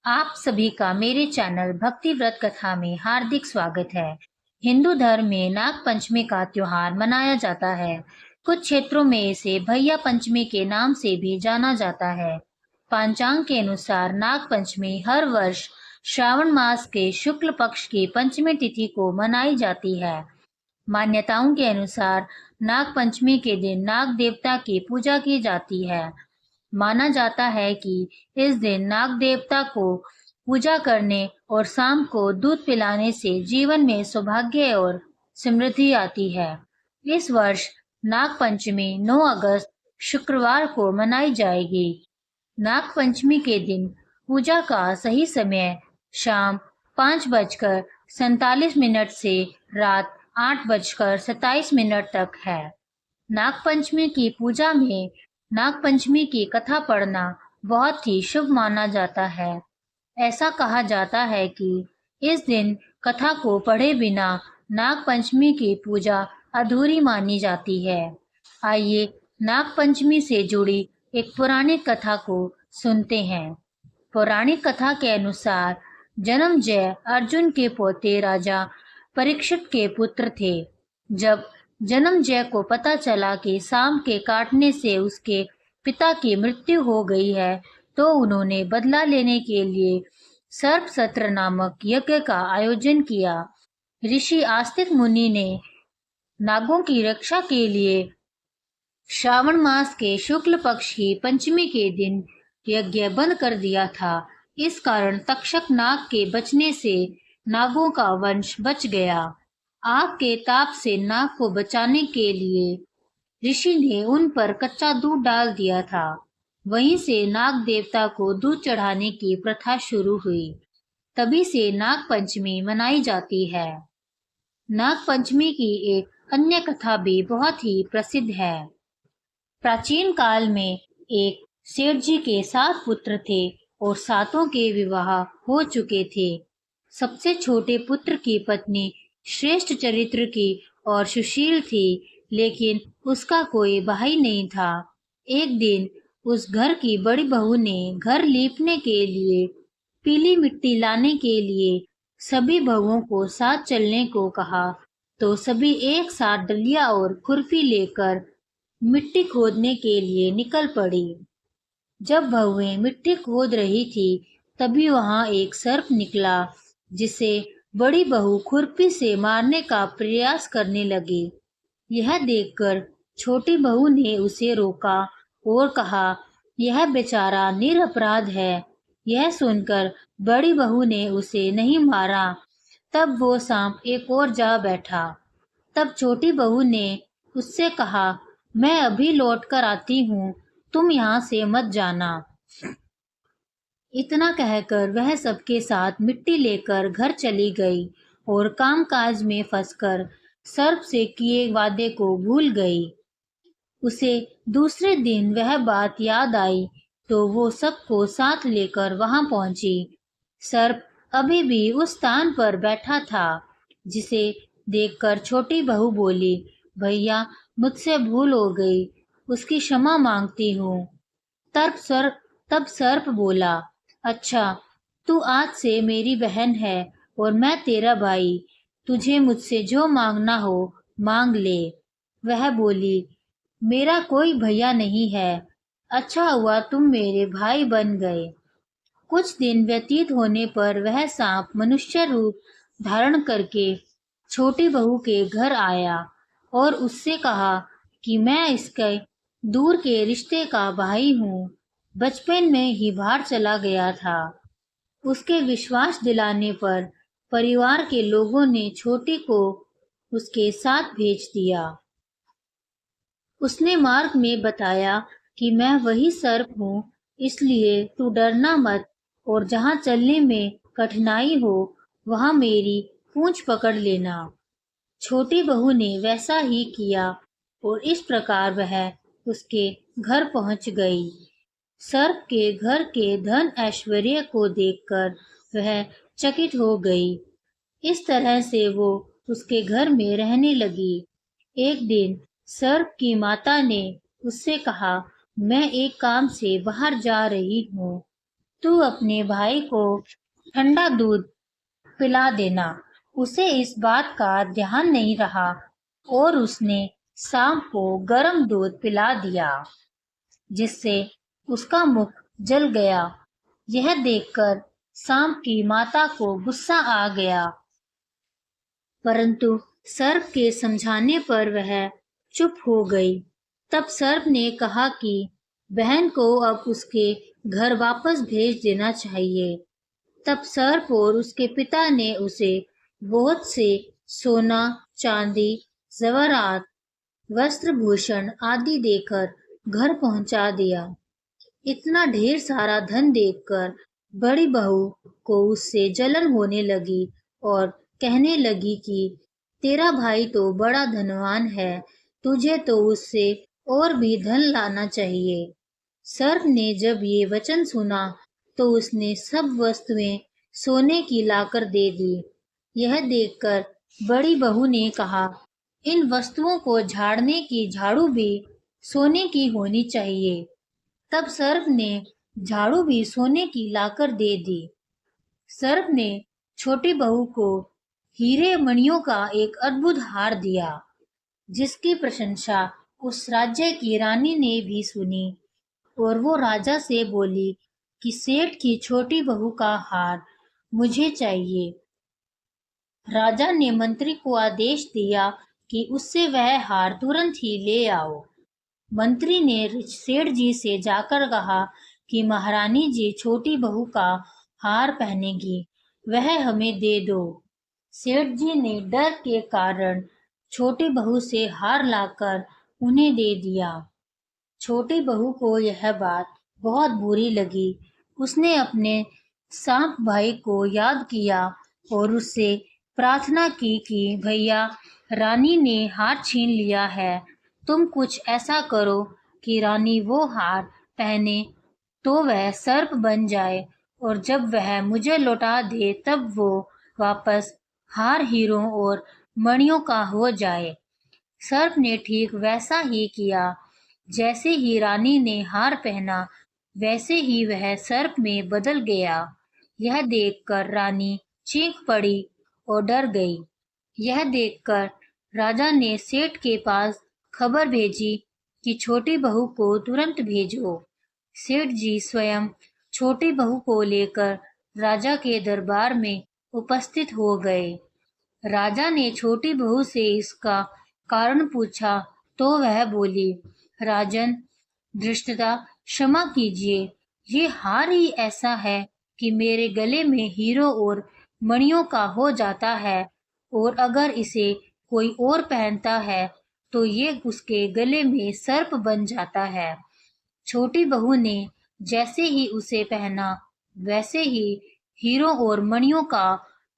आप सभी का मेरे चैनल भक्ति व्रत कथा में हार्दिक स्वागत है। हिंदू धर्म में नाग पंचमी का त्योहार मनाया जाता है। कुछ क्षेत्रों में इसे भैया पंचमी के नाम से भी जाना जाता है। पंचांग के अनुसार नाग पंचमी हर वर्ष श्रावण मास के शुक्ल पक्ष की पंचमी तिथि को मनाई जाती है। मान्यताओं के अनुसार नाग पंचमी के दिन नाग देवता की पूजा की जाती है। माना जाता है कि इस दिन नाग देवता को पूजा करने और शाम को दूध पिलाने से जीवन में सौभाग्य और समृद्धि आती है। इस वर्ष नाग पंचमी 9 अगस्त शुक्रवार को मनाई जाएगी। नाग पंचमी के दिन पूजा का सही समय शाम 5:47 से रात 8:27 तक है। नागपंचमी की पूजा में नागपंचमी की कथा पढ़ना बहुत ही शुभ माना जाता है। ऐसा कहा जाता है कि इस दिन कथा को पढ़े बिना नागपंचमी की पूजा अधूरी मानी जाती है। आइए नागपंचमी से जुड़ी एक पौराणिक कथा को सुनते हैं। पौराणिक कथा के अनुसार जन्मजय अर्जुन के पोते राजा परीक्षित के पुत्र थे। जब जन्मजय को पता चला कि सांप के काटने से उसके पिता की मृत्यु हो गई है, तो उन्होंने बदला लेने के लिए सर्प सत्र नामक यज्ञ का आयोजन किया। ऋषि आस्तिक मुनि ने नागों की रक्षा के लिए श्रावण मास के शुक्ल पक्ष की पंचमी के दिन यज्ञ बंद कर दिया था। इस कारण तक्षक नाग के बचने से नागों का वंश बच गया। आग के ताप से नाग को बचाने के लिए ऋषि ने उन पर कच्चा दूध डाल दिया था। वहीं से नाग देवता को दूध चढ़ाने की प्रथा शुरू हुई। तभी से नाग पंचमी मनाई जाती है। नाग पंचमी की एक अन्य कथा भी बहुत ही प्रसिद्ध है। प्राचीन काल में एक सेठ जी के 7 पुत्र थे और सातों के विवाह हो चुके थे। सबसे छोटे पुत्र की पत्नी श्रेष्ठ चरित्र की और सुशील थी, लेकिन उसका कोई भाई नहीं था। एक दिन उस घर की बड़ी बहू ने घर लीपने के लिए पीली मिट्टी लाने के लिए सभी बहुओं को साथ चलने को कहा, तो सभी एक साथ डलिया और खुरपी लेकर मिट्टी खोदने के लिए निकल पड़ी। जब बहुएं मिट्टी खोद रही थी, तभी वहां एक सर्प निकला, जिसे बड़ी बहू खुरपी से मारने का प्रयास करने लगी। यह देखकर छोटी बहू ने उसे रोका और कहा, यह बेचारा निरपराध है। यह सुनकर बड़ी बहू ने उसे नहीं मारा। तब वो सांप एक और जा बैठा। तब छोटी बहू ने उससे कहा, मैं अभी लौट कर आती हूँ, तुम यहाँ से मत जाना। इतना कहकर वह सबके साथ मिट्टी लेकर घर चली गई और कामकाज में फंसकर सर्प से किए वादे को भूल गई। उसे दूसरे दिन वह बात याद आई, तो वो सबको साथ लेकर वहां पहुंची। सर्प अभी भी उस स्थान पर बैठा था। जिसे देखकर छोटी बहू बोली, भैया मुझसे भूल हो गई, उसकी क्षमा मांगती हूँ। तब सर्प बोला, अच्छा, तू आज से मेरी बहन है और मैं तेरा भाई। तुझे मुझसे जो मांगना हो मांग ले। वह बोली, मेरा कोई भैया नहीं है। अच्छा हुआ तुम मेरे भाई बन गए। कुछ दिन व्यतीत होने पर वह सांप मनुष्य रूप धारण करके छोटी बहू के घर आया और उससे कहा कि मैं इसके दूर के रिश्ते का भाई हूँ। बचपन में ही बाहर चला गया था। उसके विश्वास दिलाने पर परिवार के लोगों ने छोटी को उसके साथ भेज दिया। उसने मार्ग में बताया कि मैं वही सर्प हूँ, इसलिए तू डरना मत और जहाँ चलने में कठिनाई हो वहाँ मेरी पूंछ पकड़ लेना। छोटी बहू ने वैसा ही किया और इस प्रकार वह उसके घर पहुंच गई। सर्प के घर के धन ऐश्वर्य को देखकर वह चकित हो गई। इस तरह से वो उसके घर में रहने लगी। एक दिन सर्प की माता ने उससे कहा, मैं एक काम से बाहर जा रही हूँ, तू अपने भाई को ठंडा दूध पिला देना। उसे इस बात का ध्यान नहीं रहा और उसने सांप को गर्म दूध पिला दिया, जिससे उसका मुख जल गया। यह देखकर सांप की माता को गुस्सा आ गया, परंतु सर्प के समझाने पर वह चुप हो गई। तब सर्प ने कहा कि बहन को अब उसके घर वापस भेज देना चाहिए। तब सर्प और उसके पिता ने उसे बहुत से सोना, चांदी, जवाहरात, वस्त्र भूषण आदि देकर घर पहुंचा दिया। इतना ढेर सारा धन देखकर बड़ी बहू को उससे जलन होने लगी और कहने लगी कि तेरा भाई तो बड़ा धनवान है, तुझे तो उससे और भी धन लाना चाहिए। सर्प ने जब ये वचन सुना तो उसने सब वस्तुएं सोने की लाकर दे दी। यह देखकर बड़ी बहू ने कहा, इन वस्तुओं को झाड़ने की झाड़ू भी सोने की होनी चाहिए। तब सर्प ने झाड़ू भी सोने की लाकर दे दी। सर्प ने छोटी बहू को हीरे मणियों का एक अद्भुत हार दिया, जिसकी प्रशंसा उस राज्य की रानी ने भी सुनी और वो राजा से बोली कि सेठ की छोटी बहू का हार मुझे चाहिए। राजा ने मंत्री को आदेश दिया कि उससे वह हार तुरंत ही ले आओ। मंत्री ने सेठ जी से जाकर कहा कि महारानी जी छोटी बहू का हार पहनेगी, वह हमें दे दो। सेठ जी ने डर के कारण छोटी बहू से हार लाकर उन्हें दे दिया। छोटी बहू को यह बात बहुत बुरी लगी। उसने अपने सांप भाई को याद किया और उससे प्रार्थना की कि भैया, रानी ने हार छीन लिया है, तुम कुछ ऐसा करो कि रानी वो हार पहने तो वह सर्प बन जाए और जब वह मुझे लौटा दे तब वो वापस हार हीरों और मणियों का हो जाए। सर्प ने ठीक वैसा ही किया। जैसे ही रानी ने हार पहना, वैसे ही वह सर्प में बदल गया। यह देखकर रानी चीख पड़ी और डर गई। यह देखकर राजा ने सेठ के पास खबर भेजी कि छोटी बहू को तुरंत भेजो। सेठ जी स्वयं छोटी बहू को लेकर राजा के दरबार में उपस्थित हो गए। राजा ने छोटी बहू से इसका कारण पूछा तो वह बोली, राजन धृष्टता, क्षमा कीजिए, ये हार ही ऐसा है कि मेरे गले में हीरो और मणियों का हो जाता है और अगर इसे कोई और पहनता है तो ये उसके गले में सर्प बन जाता है। छोटी बहू ने जैसे ही उसे पहना, वैसे ही हीरो और मणियों का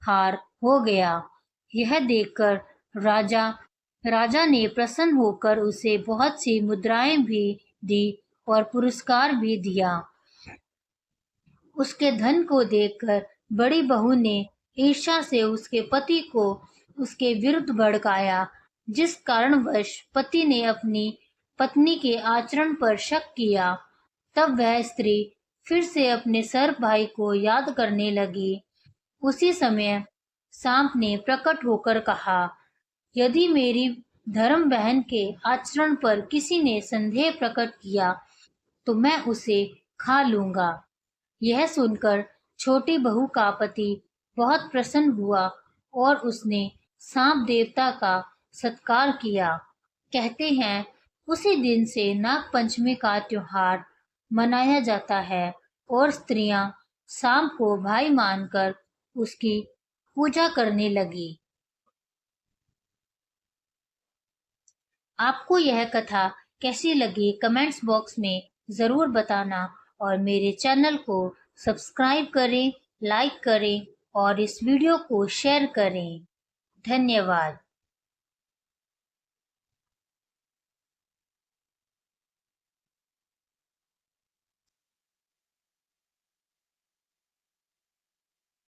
हार हो गया। यह देखकर राजा ने प्रसन्न होकर उसे बहुत सी मुद्राएं भी दी और पुरस्कार भी दिया। उसके धन को देखकर बड़ी बहू ने ईर्ष्या से उसके पति को उसके विरुद्ध भड़काया, जिस कारणवश पति ने अपनी पत्नी के आचरण पर शक किया। तब वह स्त्री फिर से अपने सर्प भाई को याद करने लगी। उसी समय सांप ने प्रकट होकर कहा, यदि मेरी धर्म बहन के आचरण पर किसी ने संदेह प्रकट किया तो मैं उसे खा लूंगा। यह सुनकर छोटी बहू का पति बहुत प्रसन्न हुआ और उसने सांप देवता का सत्कार किया। कहते हैं उसी दिन से नाग पंचमी का त्योहार मनाया जाता है और स्त्रियां सांप को भाई मानकर उसकी पूजा करने लगी। आपको यह कथा कैसी लगी कमेंट्स बॉक्स में ज़रूर बताना और मेरे चैनल को सब्सक्राइब करें, लाइक करें और इस वीडियो को शेयर करें। धन्यवाद।